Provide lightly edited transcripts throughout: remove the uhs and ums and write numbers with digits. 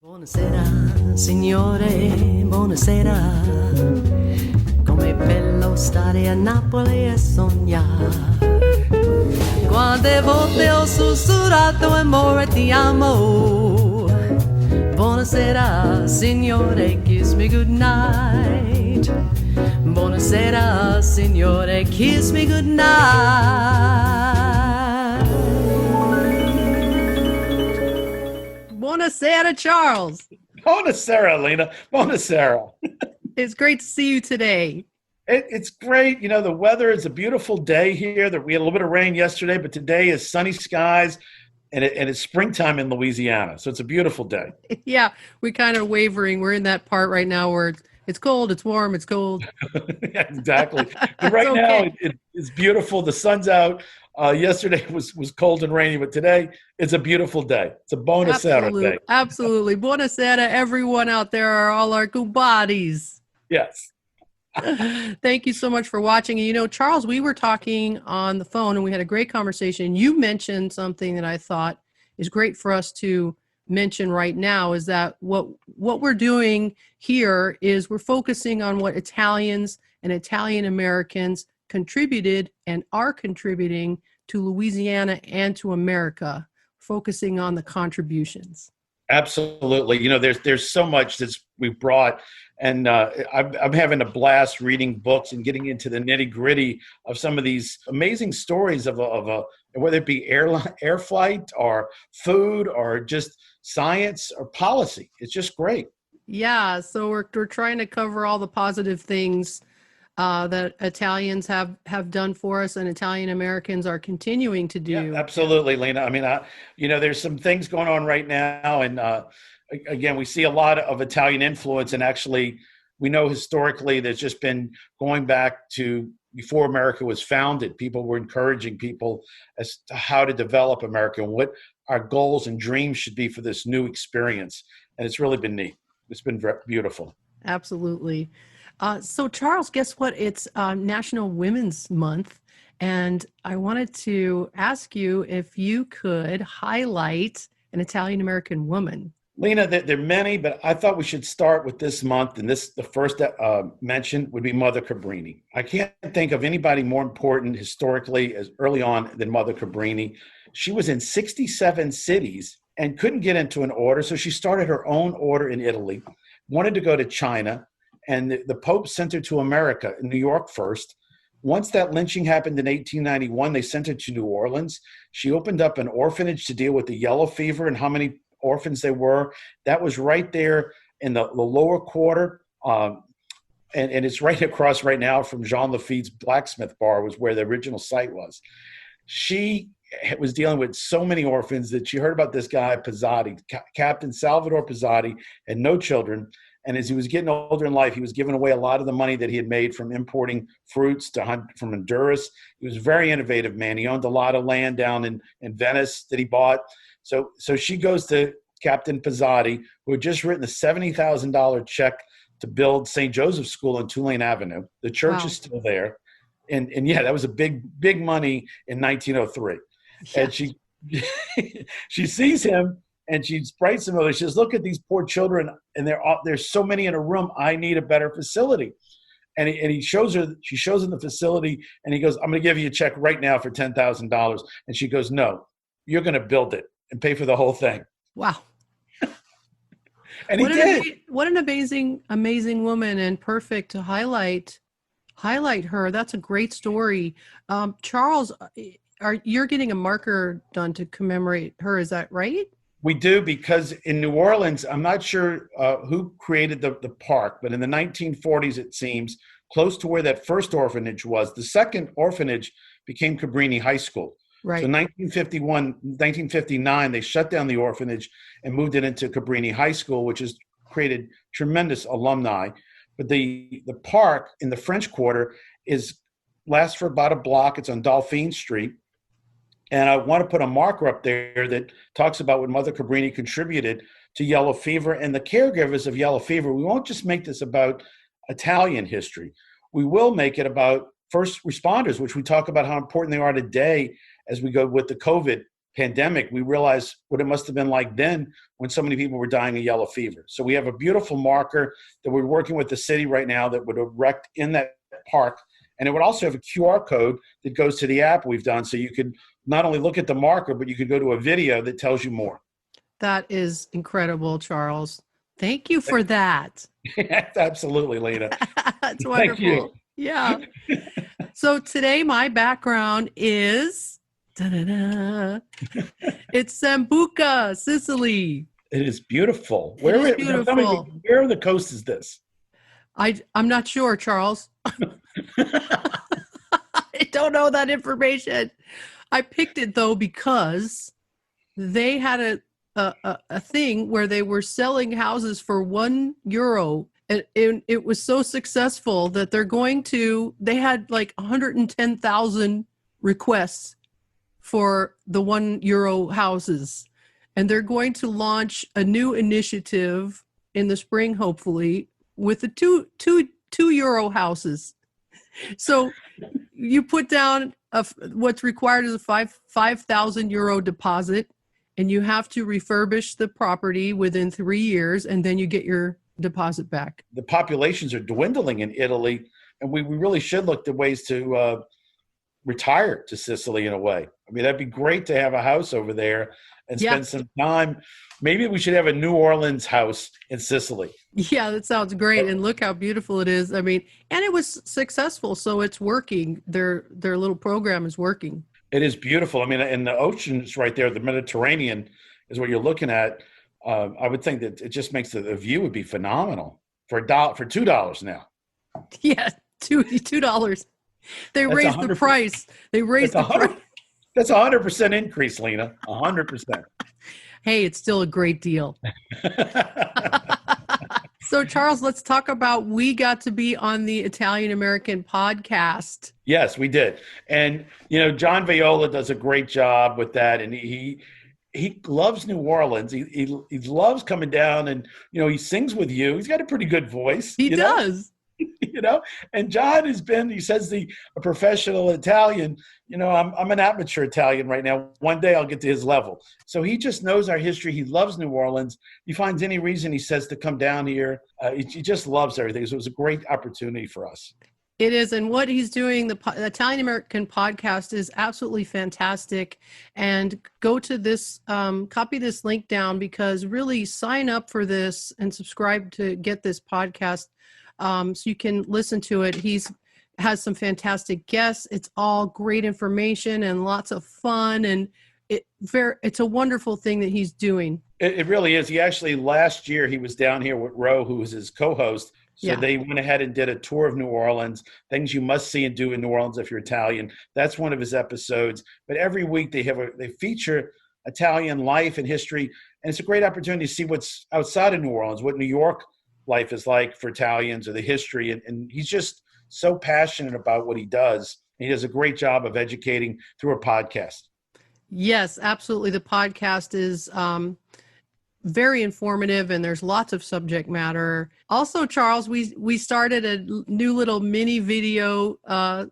Buonasera, signore, buonasera. Com'è bello stare a Napoli e sognare. Quante volte ho sussurrato amore ti amo. Buonasera, signore, kiss me goodnight. Buonasera, signore, kiss me goodnight. Buona Sera, Charles. Buona Sera, Lena. Buona Sera. It's great to see you today. It's great. You know, the weather is a beautiful day here. We had a little bit of rain yesterday, but today is sunny skies, and it's springtime in Louisiana. So it's a beautiful day. Yeah, we kind of wavering. We're in that part right now where it's cold, it's warm, it's cold. Exactly. But right now, it's beautiful. The sun's out. Yesterday was cold and rainy, but today it's a beautiful day. It's a Buona Sera day. Absolutely. Buona Sera, everyone out there, are all our good bodies. Yes. Thank you so much for watching. And, you know, Charles, we were talking on the phone and we had a great conversation. You mentioned something that I thought is great for us to mention right now, is that what we're doing here is we're focusing on what Italians and Italian Americans contributed and are contributing to Louisiana and to America, focusing on the contributions. Absolutely. You know, there's so much that we've brought, and I'm having a blast reading books and getting into the nitty gritty of some of these amazing stories of a whether it be air flight or food or just science or policy. It's just great. Yeah. So we're trying to cover all the positive things that Italians have done for us and Italian Americans are continuing to do. Yeah, absolutely, Lena. I mean, you know, there's some things going on right now. And again, we see a lot of Italian influence. And actually, we know historically there's just been going back to before America was founded. People were encouraging people as to how to develop America and what our goals and dreams should be for this new experience. And it's really been neat. It's been beautiful. Absolutely. So Charles, guess what? It's National Women's Month. And I wanted to ask you if you could highlight an Italian-American woman. Lena, there are many, but I thought we should start with this month. And the first mention would be Mother Cabrini. I can't think of anybody more important historically as early on than Mother Cabrini. She was in 67 cities and couldn't get into an order. So she started her own order in Italy, wanted to go to China. And the Pope sent her to America, in New York first. Once that lynching happened in 1891, they sent her to New Orleans. She opened up an orphanage to deal with the yellow fever and how many orphans there were. That was right there in the lower quarter. And it's right across right now from Jean Lafitte's blacksmith bar was where the original site was. She was dealing with so many orphans that she heard about this guy, Pizzotti, Captain Salvador Pizzotti, had no children. And as he was getting older in life, he was giving away a lot of the money that he had made from importing fruits from Honduras. He was a very innovative man. He owned a lot of land down in Venice that he bought. So she goes to Captain Pizzotti, who had just written a $70,000 check to build St. Joseph's School on Tulane Avenue. The church is still there. And yeah, that was a big money in 1903. Yeah. And she sees him. And she writes him over. She says, "Look at these poor children, and there's so many in a room. I need a better facility." And he shows her. She shows him the facility, and he goes, "I'm going to give you a check right now for $10,000." And she goes, "No, you're going to build it and pay for the whole thing." Wow! And he did. What an amazing woman, and perfect to highlight her. That's a great story, Charles. You're getting a marker done to commemorate her? Is that right? We do, because in New Orleans, I'm not sure who created the park, but in the 1940s, it seems, close to where that first orphanage was, the second orphanage became Cabrini High School. Right. So 1959, they shut down the orphanage and moved it into Cabrini High School, which has created tremendous alumni. But the park in the French Quarter lasts for about a block. It's on Dauphine Street. And I want to put a marker up there that talks about what Mother Cabrini contributed to yellow fever and the caregivers of yellow fever. We won't just make this about Italian history. We will make it about first responders, which we talk about how important they are today as we go with the COVID pandemic, we realized what it must have been like then when so many people were dying of yellow fever. So we have a beautiful marker that we're working with the city right now that would erect in that park. And it would also have a QR code that goes to the app we've done. So you could not only look at the marker, but you could go to a video that tells you more. That is incredible, Charles. Thank you for that. Absolutely, Lena. That's wonderful. Thank you. Yeah. So today my background is it's Sambuca, Sicily. It is beautiful. It is beautiful. Where on the coast is this? I'm not sure, Charles. I don't know that information. I picked it though because they had a thing where they were selling houses for €1. And it was so successful that they had like 110,000 requests for the €1 houses. And they're going to launch a new initiative in the spring, hopefully, with the €2 houses. So you put down what's required is a €5,000 deposit, and you have to refurbish the property within 3 years, and then you get your deposit back. The populations are dwindling in Italy, and we really should look at ways to retire to Sicily in a way. I mean, that'd be great to have a house over there and spend some time. Maybe we should have a New Orleans house in Sicily. Yeah, that sounds great. And look how beautiful it is. I mean, and it was successful, so it's working. Their little program is working. It is beautiful. I mean, and the ocean's right there. The Mediterranean is what you're looking at. I would think that it just makes the view would be phenomenal for $2 now. Yeah, $2. They raised the price. They raised the price. That's 100% increase, Lena. 100%. Hey, it's still a great deal. So, Charles, let's talk about we got to be on the Italian American podcast. Yes, we did. And, John Viola does a great job with that. And he loves New Orleans. He loves coming down and, he sings with you. He's got a pretty good voice. He does. And John he says a professional Italian, I'm an amateur Italian right now. One day I'll get to his level. So he just knows our history. He loves New Orleans. He finds any reason, he says, to come down here. He just loves everything. So it was a great opportunity for us. It is. And what he's doing, the Italian American podcast is absolutely fantastic. And go to this, copy this link down, because really sign up for this and subscribe to get this podcast. So you can listen to it. Has some fantastic guests. It's all great information and lots of fun. And it's a wonderful thing that he's doing. It really is. He actually, last year, he was down here with Ro, who was his co-host. So they went ahead and did a tour of New Orleans, things you must see and do in New Orleans if you're Italian. That's one of his episodes. But every week they feature Italian life and history. And it's a great opportunity to see what's outside of New Orleans, what New York life is like for Italians, or the history. And he's just so passionate about what he does. He does a great job of educating through a podcast. Yes, absolutely. The podcast is very informative, and there's lots of subject matter. Also, Charles, we started a new little mini video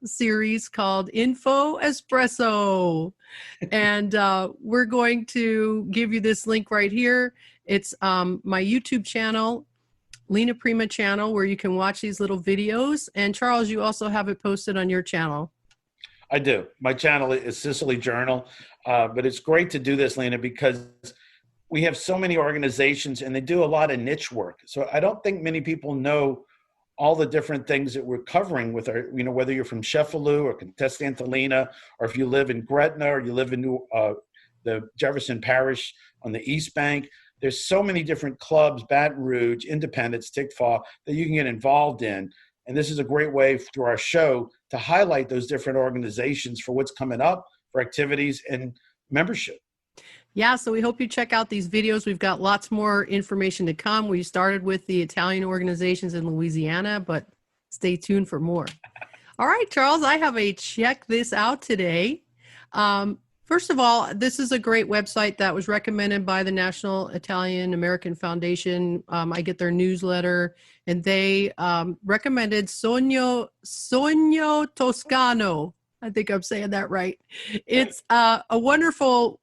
series called Info Espresso. And we're going to give you this link right here. It's my YouTube channel, Lena Prima channel, where you can watch these little videos. And Charles, you also have it posted on your channel. I do. My channel is Sicily Journal, but it's great to do this, Lena, because we have so many organizations and they do a lot of niche work. So I don't think many people know all the different things that we're covering with our, whether you're from Cefalù or Contestantolina, or if you live in Gretna, or you live in the Jefferson Parish on the East Bank. There's so many different clubs, Baton Rouge, Independence, Tickfaw, that you can get involved in. And this is a great way through our show to highlight those different organizations for what's coming up, for activities and membership. Yeah, so we hope you check out these videos. We've got lots more information to come. We started with the Italian organizations in Louisiana, but stay tuned for more. All right, Charles, I have a check this out today. First of all, this is a great website that was recommended by the National Italian American Foundation. I get their newsletter, and they recommended Sogno Toscano. I think I'm saying that right. It's a wonderful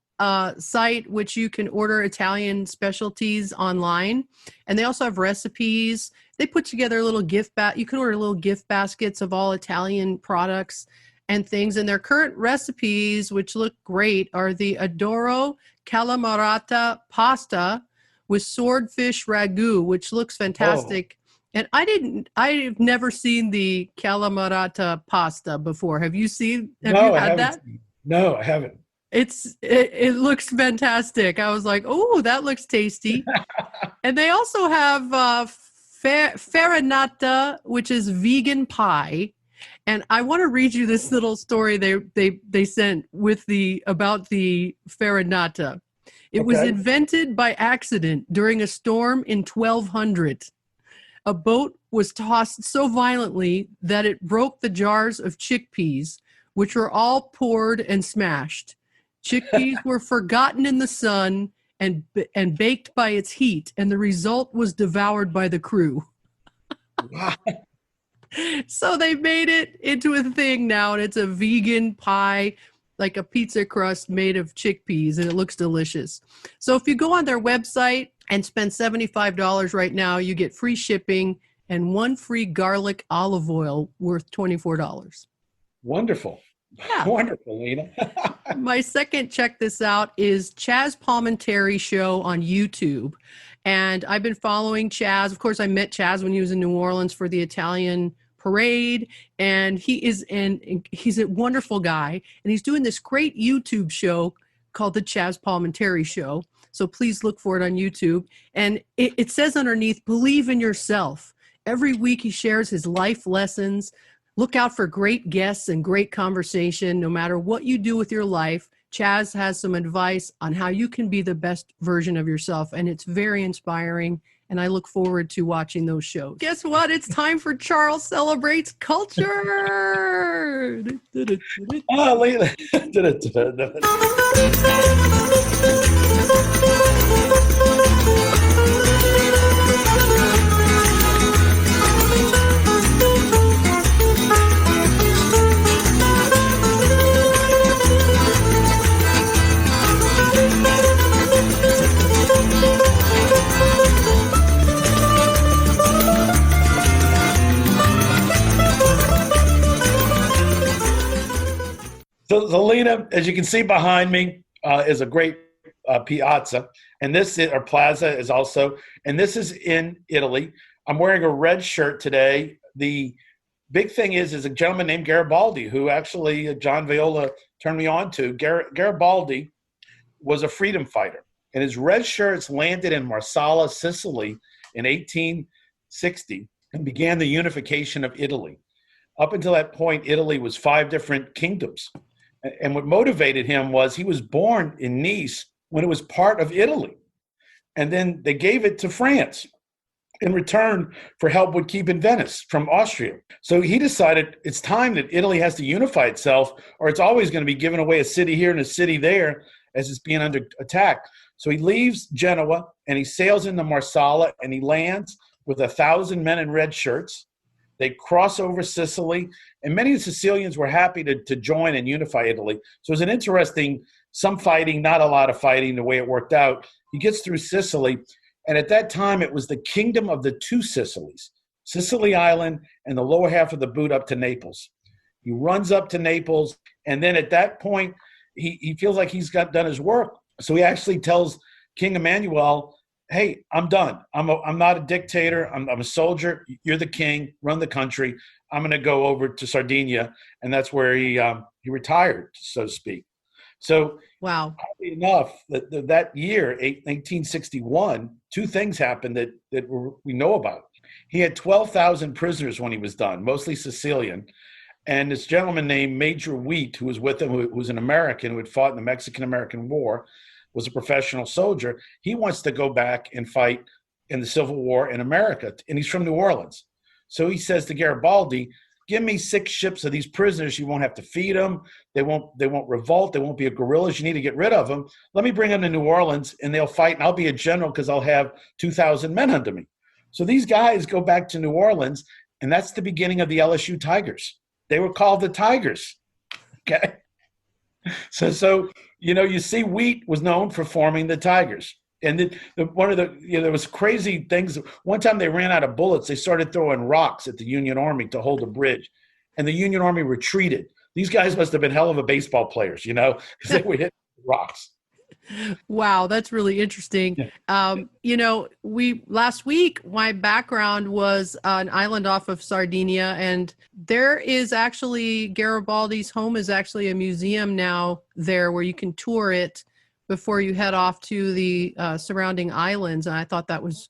site which you can order Italian specialties online, and they also have recipes. They put together a little you can order little gift baskets of all Italian products and things. And their current recipes, which look great, are the Adoro Calamarata pasta with swordfish ragu, which looks fantastic. And I've never seen the Calamarata pasta before. Have you had that? No, I haven't. It looks fantastic. I was like, oh, that looks tasty. And they also have farinata, which is vegan pie. And I want to read you this little story they sent about the farinata. It was invented by accident during a storm in 1200. A boat was tossed so violently that it broke the jars of chickpeas, which were all poured and smashed. Chickpeas were forgotten in the sun and baked by its heat, and the result was devoured by the crew. Wow. So they made it into a thing now, and it's a vegan pie, like a pizza crust made of chickpeas, and it looks delicious. So if you go on their website and spend $75 right now, you get free shipping and one free garlic olive oil worth $24. Wonderful. Yeah. Wonderful, Lena. My second, check this out, is Chaz Palminteri Show on YouTube. And I've been following Chaz. Of course, I met Chaz when he was in New Orleans for the Italian parade. And he's a wonderful guy. And he's doing this great YouTube show called the Chaz Palminteri Show. So please look for it on YouTube. And it says underneath, believe in yourself. Every week he shares his life lessons. Look out for great guests and great conversation. No matter what you do with your life, Chaz has some advice on how you can be the best version of yourself. And it's very inspiring. And I look forward to watching those shows. Guess what? It's time for Charles Celebrates Culture. Oh, Lena. So Lena, as you can see behind me, is a great piazza, and this is, or plaza is also, and this is in Italy. I'm wearing a red shirt today. The big thing is a gentleman named Garibaldi, who actually John Viola turned me on to. Garibaldi was a freedom fighter, and his red shirts landed in Marsala, Sicily in 1860 and began the unification of Italy. Up until that point, Italy was 5 different kingdoms. And what motivated him was he was born in Nice when it was part of Italy. And then they gave it to France in return for help with keeping Venice from Austria. So he decided it's time that Italy has to unify itself, or it's always going to be giving away a city here and a city there as it's being under attack. So he leaves Genoa and he sails into Marsala, and he lands with 1,000 men in red shirts. They cross over Sicily, and many of the Sicilians were happy to join and unify Italy. So it was an interesting, some fighting, not a lot of fighting, the way it worked out. He gets through Sicily, and at that time, it was the kingdom of the 2 Sicilies, Sicily Island and the lower half of the boot up to Naples. He runs up to Naples, and then at that point, he feels like he's done his work. So he actually tells King Emmanuel, hey, I'm done. I'm not a dictator. I'm a soldier. You're the king. Run the country. I'm going to go over to Sardinia, and that's where he retired, so to speak. So, wow. Oddly enough, that year, 1861, 2 things happened that we know about. He had 12,000 prisoners when he was done, mostly Sicilian. And this gentleman named Major Wheat, who was with him, who was an American who had fought in the Mexican-American War, was a professional soldier. He wants to go back and fight in the Civil War in America, and he's from New Orleans. So he says to Garibaldi, give me 6 ships of these prisoners. You won't have to feed them. They won't revolt. They won't be guerrillas. You need to get rid of them. Let me bring them to New Orleans, and they'll fight, and I'll be a general because I'll have 2,000 men under me. So these guys go back to New Orleans, and that's the beginning of the LSU Tigers. They were called the Tigers. Okay. So you see, wheat was known for forming the tigers. And one of the, there was crazy things. One time they ran out of bullets. They started throwing rocks at the Union Army to hold a bridge, and the Union Army retreated. These guys must have been hell of a baseball players, because they were hitting rocks. Wow, that's really interesting. Yeah. We last week, my background was an island off of Sardinia, and there is actually Garibaldi's home is actually a museum now there where you can tour it before you head off to the surrounding islands. And I thought that was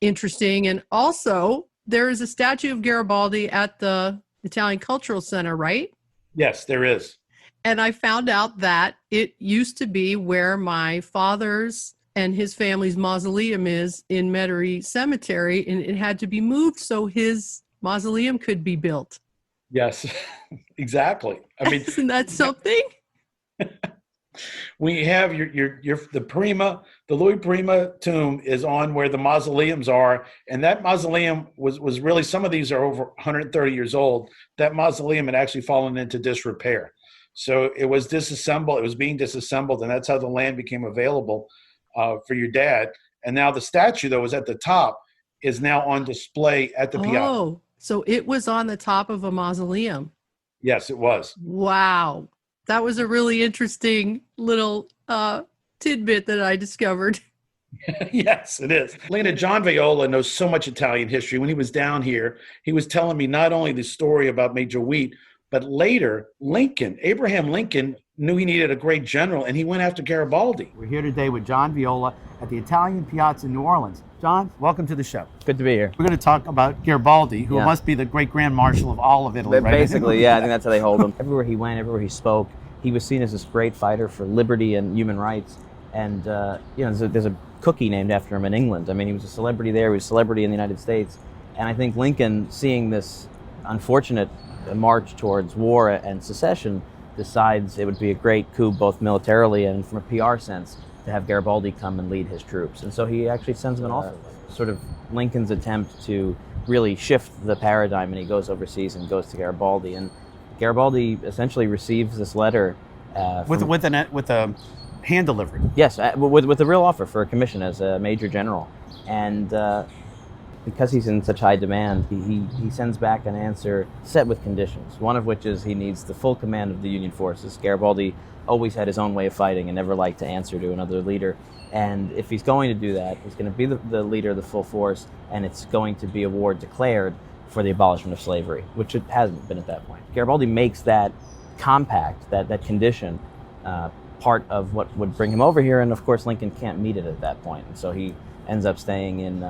interesting. And also, there is a statue of Garibaldi at the Italian Cultural Center, right? Yes, there is. And I found out that it used to be where my father's and his family's mausoleum is in Metairie Cemetery, and it had to be moved so his mausoleum could be built. Yes, exactly. I mean, isn't that something? We have the Prima, the Louis Prima tomb is on where the mausoleums are, and that mausoleum was really, some of these are over 130 years old. That mausoleum had actually fallen into disrepair. So it was disassembled. It was being disassembled, and that's how the land became available for your dad. And now the statue that was at the top is now on display at the piazza. Oh, so it was on the top of a mausoleum. Yes, it was. Wow. That was a really interesting little tidbit that I discovered. Yes, it is. Lena, John Viola knows so much Italian history. When he was down here, he was telling me not only the story about Major Wheat, but later Abraham Lincoln knew he needed a great general, and he went after Garibaldi. We're here today with John Viola at the Italian Piazza in New Orleans. John, welcome to the show. Good to be here. We're going to talk about Garibaldi, who must be the great Grand Marshal of all of Italy, right? Basically, yeah, I think that's how they hold him. Everywhere he went, everywhere he spoke, he was seen as this great fighter for liberty and human rights. And there's a cookie named after him in England. I mean, he was a celebrity there. He was a celebrity in the United States. And I think Lincoln, seeing this unfortunate march towards war and secession, decides it would be a great coup, both militarily and from a PR sense, to have Garibaldi come and lead his troops. And so he actually sends him an offer. Sort of Lincoln's attempt to really shift the paradigm, and he goes overseas and goes to Garibaldi. And Garibaldi essentially receives this letter with a hand delivery. Yes, with a real offer for a commission as a major general. And because he's in such high demand, he sends back an answer set with conditions, one of which is he needs the full command of the Union forces. Garibaldi always had his own way of fighting and never liked to answer to another leader. And if he's going to do that, he's going to be the leader of the full force, and it's going to be a war declared for the abolishment of slavery, which it hasn't been at that point. Garibaldi makes that compact, that condition, part of what would bring him over here, and of course Lincoln can't meet it at that point. And so he ends up staying in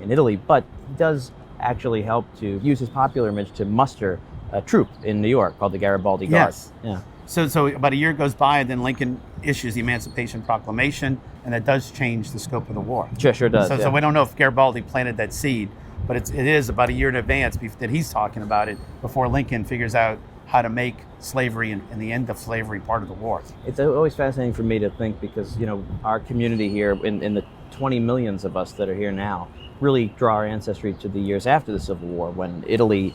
Italy, but he does actually help to use his popular image to muster a troop in New York called the Garibaldi Guard. Yes. Yeah. So about a year goes by, and then Lincoln issues the Emancipation Proclamation, and that does change the scope of the war. Sure does. So we don't know if Garibaldi planted that seed, but it is about a year in advance that he's talking about it, before Lincoln figures out how to make slavery and the end of slavery part of the war. It's always fascinating for me to think, because our community here, in the 20 millions of us that are here now, really draw our ancestry to the years after the Civil War, when Italy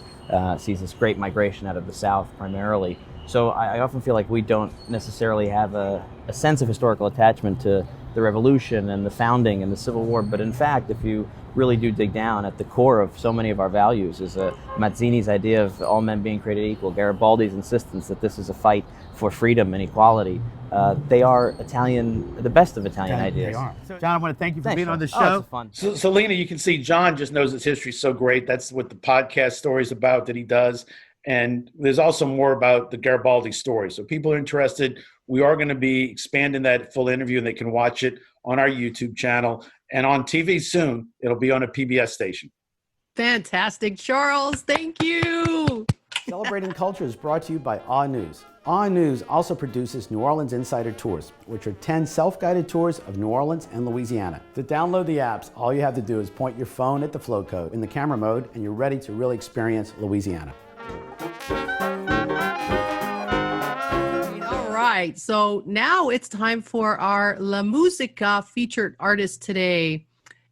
sees this great migration out of the South primarily. So I often feel like we don't necessarily have a sense of historical attachment to the Revolution and the founding and the Civil War, but in fact, if you really do dig down, at the core of so many of our values is Mazzini's idea of all men being created equal, Garibaldi's insistence that this is a fight for freedom and equality. They are the best of Italian ideas. They are. So, John, I want to thank you for being on the show. Oh, it's fun. So Lena, you can see John just knows his history so great. That's what the podcast story is about that he does. And there's also more about the Garibaldi story. So people are interested. We are going to be expanding that full interview, and they can watch it on our YouTube channel and on TV soon. It'll be on a PBS station. Fantastic, Charles. Thank you. Celebrating Culture is brought to you by Awe News. Awe News also produces New Orleans Insider Tours, which are 10 self-guided tours of New Orleans and Louisiana. To download the apps, all you have to do is point your phone at the flow code in the camera mode, and you're ready to really experience Louisiana. All right, so now it's time for our La Musica featured artist today.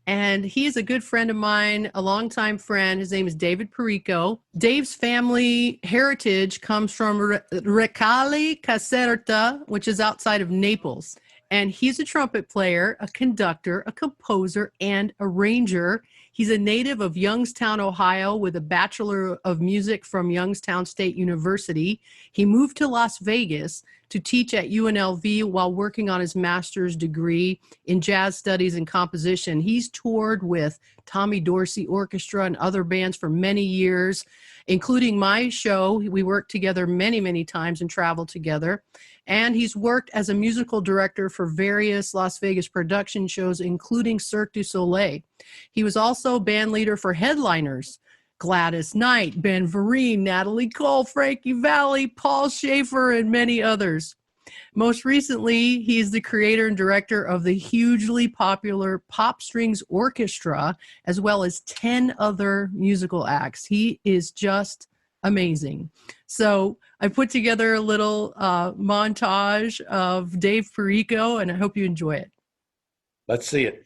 And he is a good friend of mine, a longtime friend. His name is David Perrico. Dave's family heritage comes from Recale Caserta, which is outside of Naples. And he's a trumpet player, a conductor, a composer, and arranger. He's a native of Youngstown, Ohio, with a Bachelor of Music from Youngstown State University. He moved to Las Vegas to teach at UNLV while working on his master's degree in jazz studies and composition. He's toured with Tommy Dorsey Orchestra and other bands for many years, including my show. We worked together many, many times and traveled together. And he's worked as a musical director for various Las Vegas production shows, including Cirque du Soleil. He was also band leader for headliners Gladys Knight, Ben Vereen, Natalie Cole, Frankie Valli, Paul Schaefer, and many others. Most recently, he's the creator and director of the hugely popular Pop Strings Orchestra, as well as 10 other musical acts. He is just amazing. So I put together a little montage of Dave Perrico, and I hope you enjoy it. Let's see it.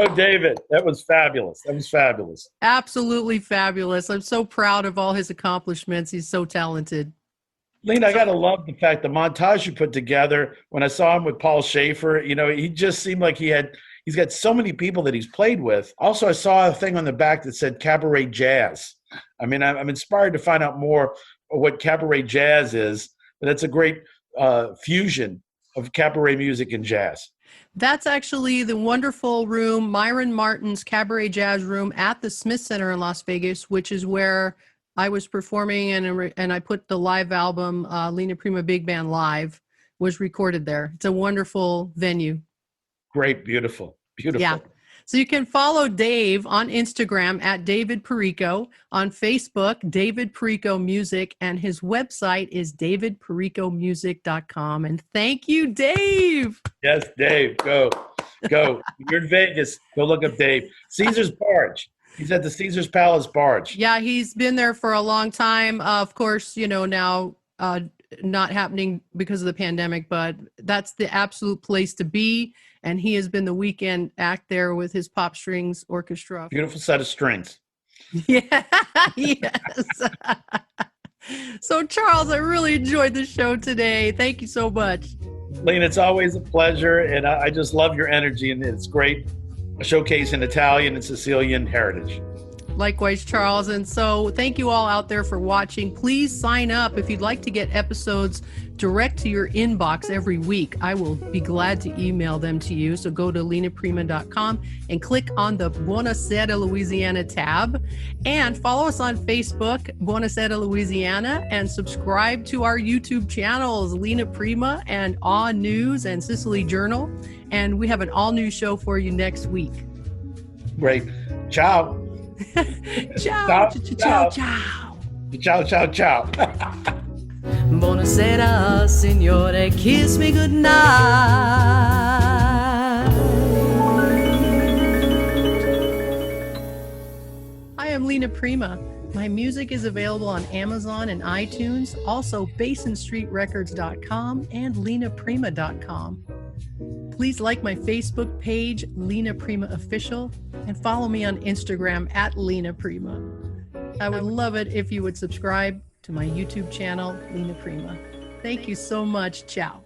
Go, David. That was fabulous. That was fabulous. Absolutely fabulous. I'm so proud of all his accomplishments. He's so talented. Lena, I gotta love the fact the montage you put together. When I saw him with Paul Schaefer, he just seemed like he's got so many people that he's played with. Also, I saw a thing on the back that said cabaret jazz. I mean, I'm inspired to find out more of what cabaret jazz is, but that's a great fusion of cabaret music and jazz. That's actually the wonderful room, Myron Martin's Cabaret Jazz Room at the Smith Center in Las Vegas, which is where I was performing, and I put the live album, Lena Prima Big Band Live, was recorded there. It's a wonderful venue. Great, beautiful, beautiful. Yeah. So you can follow Dave on Instagram at David Perrico, on Facebook, David Perrico Music, and his website is davidperricomusic.com. And thank you, Dave. Yes, Dave, go. You're in Vegas. Go look up Dave. Caesar's Barge. He's at the Caesar's Palace Barge. Yeah, he's been there for a long time. Of course, now not happening because of the pandemic, but that's the absolute place to be. And he has been the weekend act there with his Pop Strings Orchestra. Beautiful set of strings. Yeah, yes. So, Charles, I really enjoyed the show today. Thank you so much. Lena, it's always a pleasure, and I just love your energy, and it's great. A showcase in Italian and Sicilian heritage. Likewise, Charles. And so thank you all out there for watching. Please sign up if you'd like to get episodes direct to your inbox every week. I will be glad to email them to you. So go to lenaprima.com and click on the Buona Sera, Louisiana tab, and follow us on Facebook, Buona Sera, Louisiana, and subscribe to our YouTube channels, Lena Prima and Awe News and Sicily Journal. And we have an all-new show for you next week. Great. Ciao. Ciao, ciao, ciao. Ciao, ciao, ciao. Buona sera, signore, kiss me goodnight. I am Lena Prima. My music is available on Amazon and iTunes, also BasonStreetRecords.com and LenaPrima.com. Please like my Facebook page, Lena Prima Official, and follow me on Instagram at Lena Prima. I would love it if you would subscribe to my YouTube channel, Lena Prima. Thank you so much. Ciao.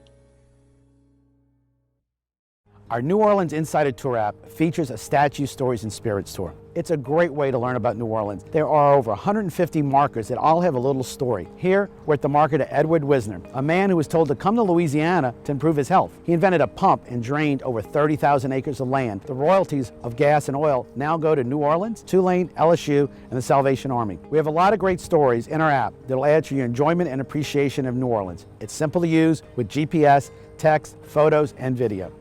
Our New Orleans Insider Tour app features a Statue, Stories, and Spirits tour. It's a great way to learn about New Orleans. There are over 150 markers that all have a little story. Here, we're at the market of Edward Wisner, a man who was told to come to Louisiana to improve his health. He invented a pump and drained over 30,000 acres of land. The royalties of gas and oil now go to New Orleans, Tulane, LSU, and the Salvation Army. We have a lot of great stories in our app that'll add to your enjoyment and appreciation of New Orleans. It's simple to use with GPS, text, photos, and video.